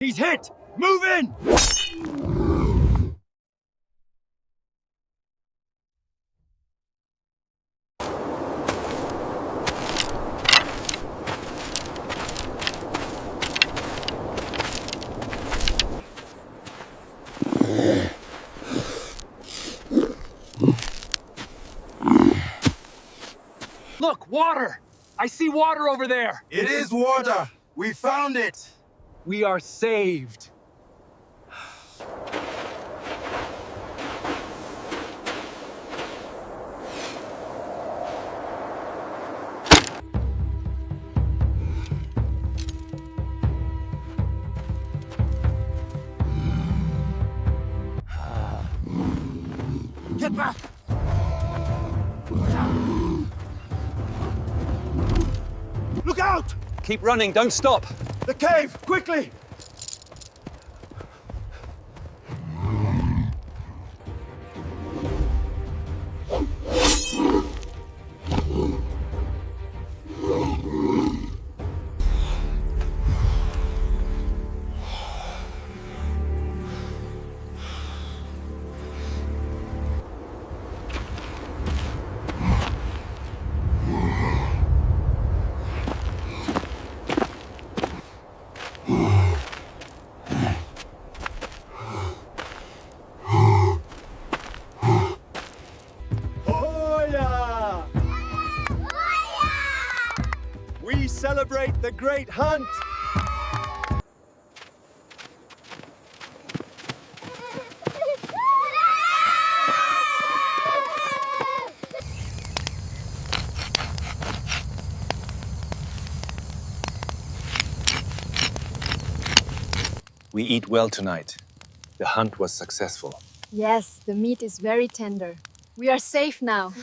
He's hit! Move in! Look, water! I see water over there! It is water! We found it! We are saved. Get back! Look out! Keep running, don't stop! The cave! Quickly! We celebrate the great hunt! We eat well tonight. The hunt was successful. Yes, the meat is very tender. We are safe now.